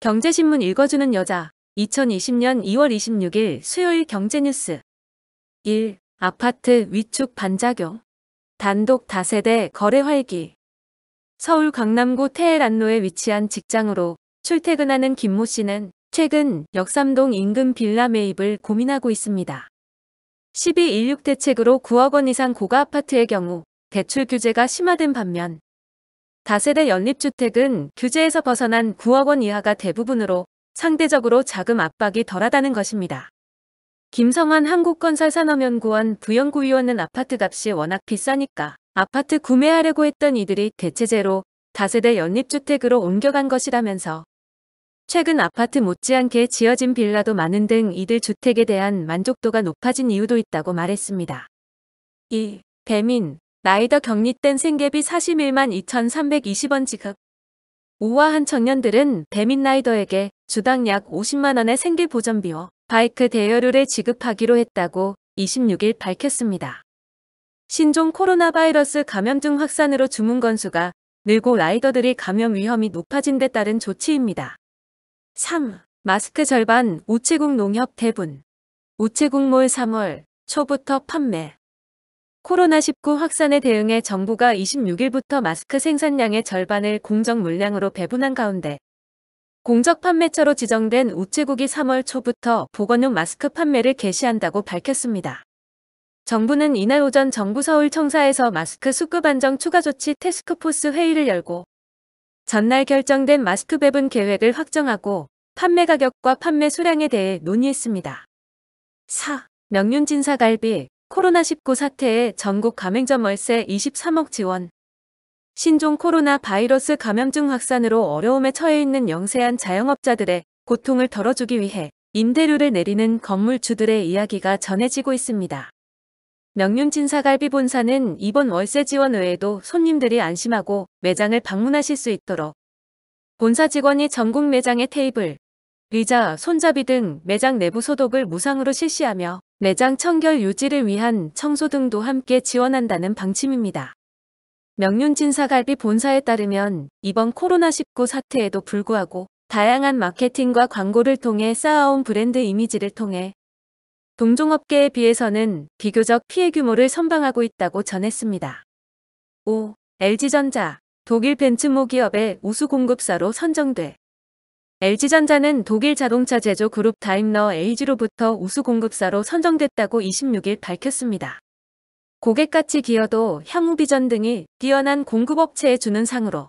경제신문 읽어주는 여자 2020년 2월 26일 수요일 경제뉴스 1. 아파트 위축 반작용 단독 다세대 거래 활기 서울 강남구 테헤란로에 위치한 직장으로 출퇴근하는 김모 씨는 최근 역삼동 인근 빌라 매입을 고민하고 있습니다. 1216 대책으로 9억 원 이상 고가 아파트의 경우 대출 규제가 심화된 반면 다세대 연립주택은 규제에서 벗어난 9억 원 이하가 대부분으로 상대적으로 자금 압박이 덜하다는 것입니다. 김성환 한국건설산업연구원 부연구위원은 아파트값이 워낙 비싸니까 아파트 구매하려고 했던 이들이 대체제로 다세대 연립주택으로 옮겨간 것이라면서 최근 아파트 못지않게 지어진 빌라도 많은 등 이들 주택에 대한 만족도가 높아진 이유도 있다고 말했습니다. 2. 배민 라이더 격리된 생계비 41만 2,320원 지급. 우아한 청년들은 배민 라이더에게 주당 약 50만 원의 생계 보전비와 바이크 대여료를 지급하기로 했다고 26일 밝혔습니다. 신종 코로나 바이러스 감염증 확산으로 주문 건수가 늘고 라이더들이 감염 위험이 높아진 데 따른 조치입니다. 3. 마스크 절반 우체국 농협 대분. 우체국몰 3월 초부터 판매. 코로나19 확산에 대응해 정부가 26일부터 마스크 생산량의 절반을 공적 물량으로 배분한 가운데 공적 판매처로 지정된 우체국이 3월 초부터 보건용 마스크 판매를 개시한다고 밝혔습니다. 정부는 이날 오전 정부 서울청사에서 마스크 수급 안정 추가 조치 태스크포스 회의를 열고 전날 결정된 마스크 배분 계획을 확정하고 판매 가격과 판매 수량에 대해 논의했습니다. 4. 명륜진사갈비 코로나19 사태에 전국 가맹점 월세 23억 지원. 신종 코로나 바이러스 감염증 확산으로 어려움에 처해 있는 영세한 자영업자들의 고통을 덜어주기 위해 임대료를 내리는 건물주들의 이야기가 전해지고 있습니다. 명륜진사갈비 본사는 이번 월세 지원 외에도 손님들이 안심하고 매장을 방문하실 수 있도록 본사 직원이 전국 매장의 테이블, 의자, 손잡이 등 매장 내부 소독을 무상으로 실시하며 매장 청결 유지를 위한 청소 등도 함께 지원한다는 방침입니다. 명륜진사갈비 본사에 따르면 이번 코로나19 사태에도 불구하고 다양한 마케팅과 광고를 통해 쌓아온 브랜드 이미지를 통해 동종업계에 비해서는 비교적 피해 규모를 선방하고 있다고 전했습니다. 5. LG전자, 독일 벤츠모 기업의 우수 공급사로 선정돼. LG전자는 독일 자동차 제조 그룹 다임러 AG로부터 우수 공급사로 선정됐다고 26일 밝혔습니다. 고객가치 기여도, 향후 비전 등이 뛰어난 공급업체에 주는 상으로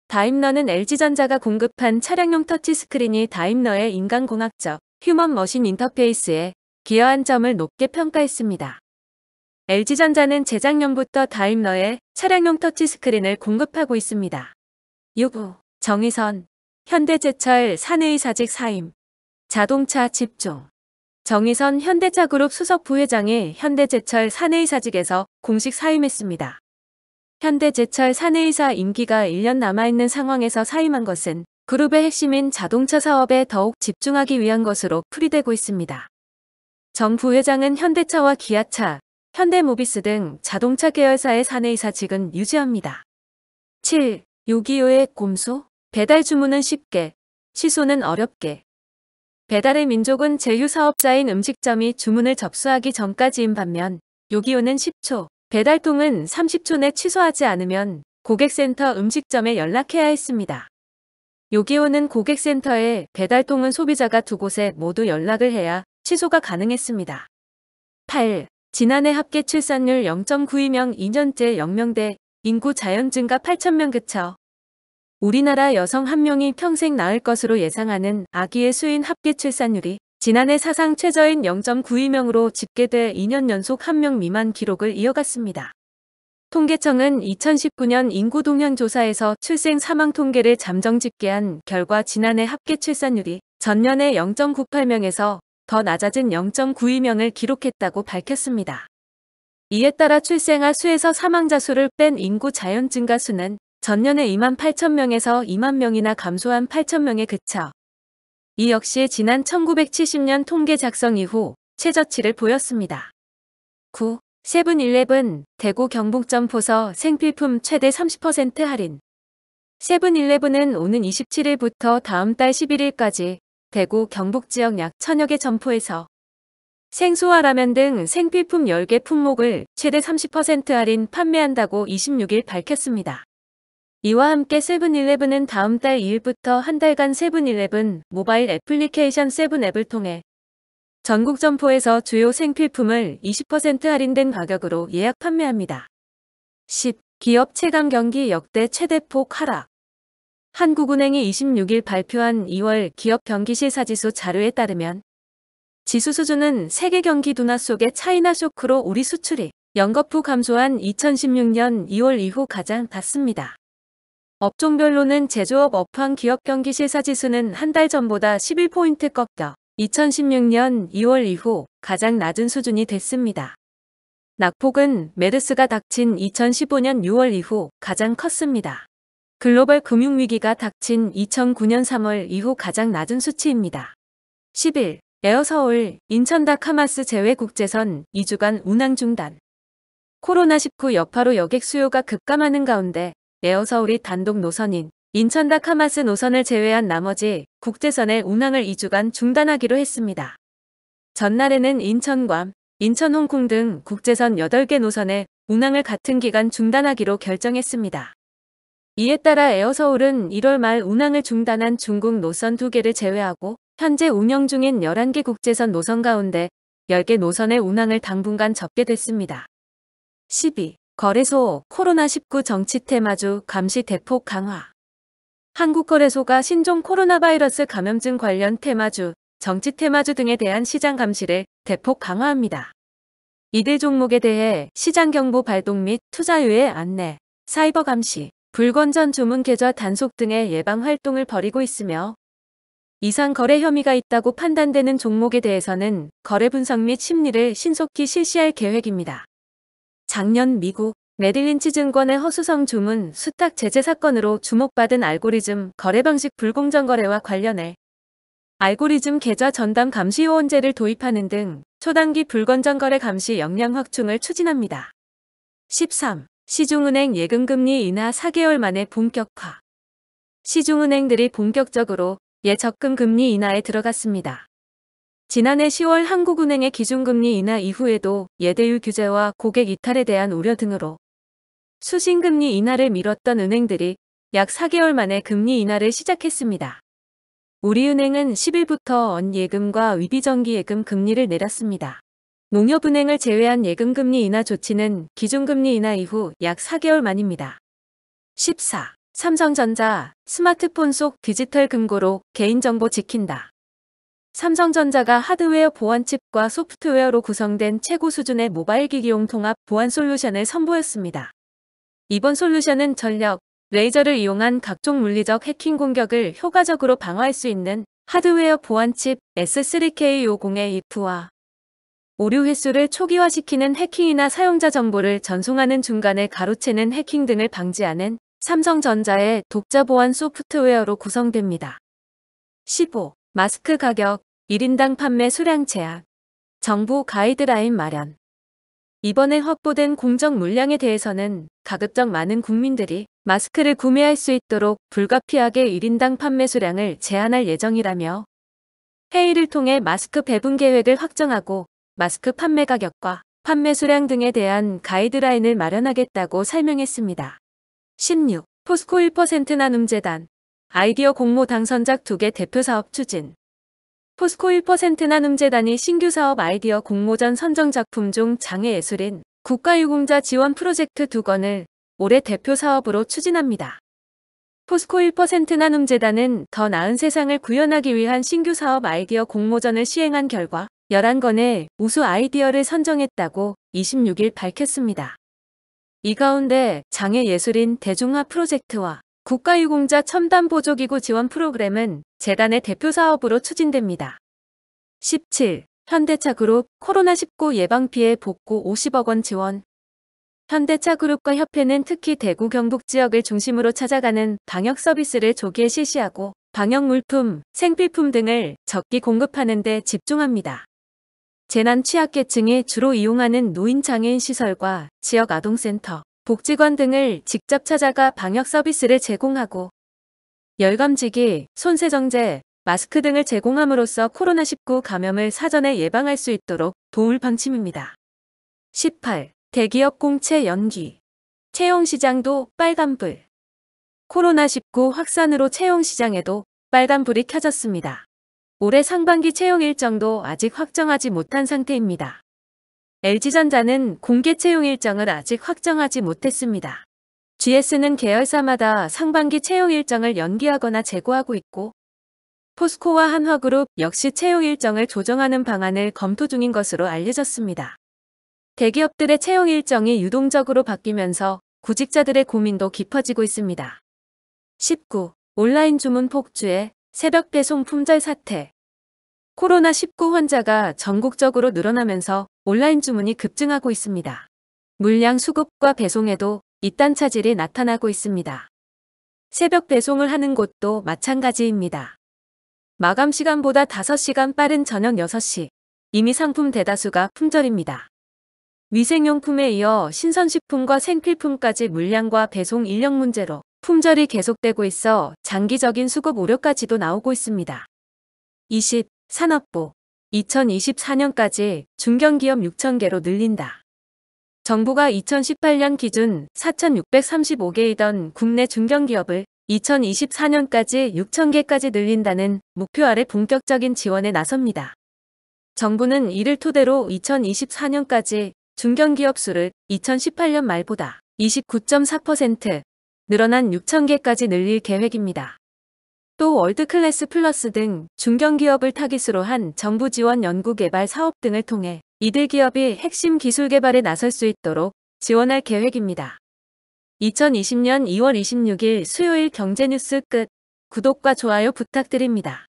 다임러는 LG전자가 공급한 차량용 터치스크린이 다임러의 인간공학적 휴먼 머신 인터페이스에 기여한 점을 높게 평가했습니다. LG전자는 재작년부터 다임러에 차량용 터치스크린을 공급하고 있습니다. 6. 정의선 현대제철 사내이사직 사임. 자동차 집중. 정의선 현대차그룹 수석 부회장이 현대제철 사내이사직에서 공식 사임했습니다. 현대제철 사내이사 임기가 1년 남아있는 상황에서 사임한 것은 그룹의 핵심인 자동차 사업에 더욱 집중하기 위한 것으로 풀이되고 있습니다. 정 부회장은 현대차와 기아차, 현대모비스 등 자동차 계열사의 사내이사직은 유지합니다. 7. 요기요의 꼼수? 배달 주문은 쉽게, 취소는 어렵게. 배달의 민족은 제휴사업자인 음식점이 주문을 접수하기 전까지인 반면 요기요는 10초, 배달통은 30초 내 취소하지 않으면 고객센터 음식점에 연락해야 했습니다. 요기요는 고객센터에, 배달통은 소비자가 두 곳에 모두 연락을 해야 취소가 가능했습니다. 8. 지난해 합계 출산율 0.92명 2년째 0명대, 인구 자연 증가 8,000명 그쳐. 우리나라 여성 1명이 평생 낳을 것으로 예상하는 아기의 수인 합계 출산율이 지난해 사상 최저인 0.92명으로 집계돼 2년 연속 1명 미만 기록을 이어갔습니다. 통계청은 2019년 인구 동향 조사에서 출생 사망 통계를 잠정 집계한 결과 지난해 합계 출산율이 전년의 0.98명에서 더 낮아진 0.92명을 기록했다고 밝혔습니다. 이에 따라 출생아 수에서 사망자 수를 뺀 인구 자연 증가 수는 전년에 28,000명에서 2만 명이나 감소한 8,000명에 그쳐 이 역시 지난 1970년 통계 작성 이후 최저치를 보였습니다. 9. 세븐일레븐 대구 경북점 포서 생필품 최대 30% 할인. 세븐일레븐은 오는 27일부터 다음 달 11일까지 대구 경북 지역 약 1000여 개 점포에서 생수와 라면 등 생필품 10개 품목을 최대 30% 할인 판매한다고 26일 밝혔습니다. 이와 함께 세븐일레븐은 다음 달 2일부터 한 달간 세븐일레븐 모바일 애플리케이션 세븐앱을 통해 전국 점포에서 주요 생필품을 20% 할인된 가격으로 예약 판매합니다. 10. 기업 체감 경기 역대 최대폭 하락. 한국은행이 26일 발표한 2월 기업 경기 실사지수 자료에 따르면 지수 수준은 세계 경기 둔화 속의 차이나 쇼크로 우리 수출이 연거푸 감소한 2016년 2월 이후 가장 낮습니다. 업종별로는 제조업 업황 기업 경기 실사지수는 한 달 전보다 11포인트 꺾여 2016년 2월 이후 가장 낮은 수준이 됐습니다. 낙폭은 메르스가 닥친 2015년 6월 이후 가장 컸습니다. 글로벌 금융위기가 닥친 2009년 3월 이후 가장 낮은 수치입니다. 10일 에어서울, 인천다카마스 제외 국제선 2주간 운항 중단. 코로나19 여파로 여객 수요가 급감하는 가운데 에어서울이 단독 노선인 인천다카마스 노선을 제외한 나머지 국제선의 운항을 2주간 중단하기로 했습니다. 전날에는 인천괌, 인천 홍콩 등 국제선 8개 노선의 운항을 같은 기간 중단하기로 결정했습니다. 이에 따라 에어서울은 1월 말 운항을 중단한 중국 노선 2개를 제외하고 현재 운영 중인 11개 국제선 노선 가운데 10개 노선의 운항을 당분간 접게 됐습니다. 12. 거래소 코로나19 정치 테마주 감시 대폭 강화. 한국거래소가 신종 코로나 바이러스 감염증 관련 테마주, 정치 테마주 등에 대한 시장 감시를 대폭 강화합니다. 이들 종목에 대해 시장 경보 발동 및 투자 유예 안내, 사이버 감시, 불건전 주문 계좌 단속 등의 예방 활동을 벌이고 있으며 이상 거래 혐의가 있다고 판단되는 종목에 대해서는 거래 분석 및 심리를 신속히 실시할 계획입니다. 작년 미국 메릴린치 증권의 허수성 주문 수탁 제재 사건으로 주목받은 알고리즘 거래 방식 불공정 거래와 관련해 알고리즘 계좌 전담 감시 요원제를 도입하는 등 초단기 불건전 거래 감시 역량 확충을 추진합니다. 13. 시중은행 예금금리 인하 4개월 만에 본격화. 시중은행들이 본격적으로 예적금 금리 인하에 들어갔습니다. 지난해 10월 한국은행의 기준금리 인하 이후에도 예대율 규제와 고객 이탈에 대한 우려 등으로 수신금리 인하를 미뤘던 은행들이 약 4개월 만에 금리 인하를 시작했습니다. 우리은행은 10일부터 언예금과 위비정기예금 금리를 내렸습니다. 농협은행을 제외한 예금금리 인하 조치는 기준금리 인하 이후 약 4개월 만입니다. 14. 삼성전자, 스마트폰 속 디지털 금고로 개인정보 지킨다. 삼성전자가 하드웨어 보안칩과 소프트웨어로 구성된 최고 수준의 모바일 기기용 통합 보안 솔루션을 선보였습니다. 이번 솔루션은 전력, 레이저를 이용한 각종 물리적 해킹 공격을 효과적으로 방어할 수 있는 하드웨어 보안칩 S3K50의 IP와 오류 횟수를 초기화시키는 해킹이나 사용자 정보를 전송하는 중간에 가로채는 해킹 등을 방지하는 삼성전자의 독자 보안 소프트웨어로 구성됩니다. 15. 마스크 가격, 1인당 판매 수량 제한. 정부 가이드라인 마련. 이번에 확보된 공적 물량에 대해서는 가급적 많은 국민들이 마스크를 구매할 수 있도록 불가피하게 1인당 판매 수량을 제한할 예정이라며 회의를 통해 마스크 배분 계획을 확정하고 마스크 판매 가격과 판매 수량 등에 대한 가이드라인을 마련하겠다고 설명했습니다. 16. 포스코 1% 나눔재단 아이디어 공모 당선작 2개 대표 사업 추진. 포스코 1% 나눔재단이 신규 사업 아이디어 공모전 선정 작품 중 장애예술인 국가유공자 지원 프로젝트 2건을 올해 대표 사업으로 추진합니다. 포스코 1% 나눔재단은 더 나은 세상을 구현하기 위한 신규 사업 아이디어 공모전을 시행한 결과 11건의 우수 아이디어를 선정했다고 26일 밝혔습니다. 이 가운데 장애예술인 대중화 프로젝트와 국가유공자 첨단보조기구 지원 프로그램은 재단의 대표 사업으로 추진됩니다. 17. 현대차그룹 코로나19 예방 피해 복구 50억 원 지원. 현대차그룹과 협회는 특히 대구 경북 지역을 중심으로 찾아가는 방역 서비스를 조기에 실시하고 방역 물품, 생필품 등을 적기 공급하는 데 집중합니다. 재난 취약계층이 주로 이용하는 노인 장애인 시설과 지역 아동센터, 복지관 등을 직접 찾아가 방역 서비스를 제공하고 열감지기, 손세정제, 마스크 등을 제공함으로써 코로나19 감염을 사전에 예방할 수 있도록 도울 방침입니다. 18. 대기업 공채 연기. 채용시장도 빨간불. 코로나19 확산으로 채용시장에도 빨간불이 켜졌습니다. 올해 상반기 채용 일정도 아직 확정하지 못한 상태입니다. LG전자는 공개 채용 일정을 아직 확정하지 못했습니다. GS는 계열사마다 상반기 채용 일정을 연기하거나 재고하고 있고 포스코와 한화그룹 역시 채용 일정을 조정하는 방안을 검토 중인 것으로 알려졌습니다. 대기업들의 채용 일정이 유동적으로 바뀌면서 구직자들의 고민도 깊어지고 있습니다. 19. 온라인 주문 폭주에 새벽 배송 품절 사태. 코로나19 환자가 전국적으로 늘어나면서 온라인 주문이 급증하고 있습니다. 물량 수급과 배송에도 이딴 차질이 나타나고 있습니다. 새벽 배송을 하는 곳도 마찬가지입니다. 마감 시간보다 5시간 빠른 저녁 6시. 이미 상품 대다수가 품절입니다. 위생용품에 이어 신선식품과 생필품까지 물량과 배송 인력 문제로 품절이 계속되고 있어 장기적인 수급 우려까지도 나오고 있습니다. 20. 산업부. 2024년까지 중견기업 6,000개로 늘린다. 정부가 2018년 기준 4,635개이던 국내 중견기업을 2024년까지 6,000개까지 늘린다는 목표 아래 본격적인 지원에 나섭니다. 정부는 이를 토대로 2024년까지 중견기업 수를 2018년 말보다 29.4% 늘어난 6,000개까지 늘릴 계획입니다. 또 월드클래스 플러스 등 중견기업을 타깃으로 한 정부 지원 연구개발 사업 등을 통해 이들 기업이 핵심 기술 개발에 나설 수 있도록 지원할 계획입니다. 2020년 2월 26일 수요일 경제뉴스 끝. 구독과 좋아요 부탁드립니다.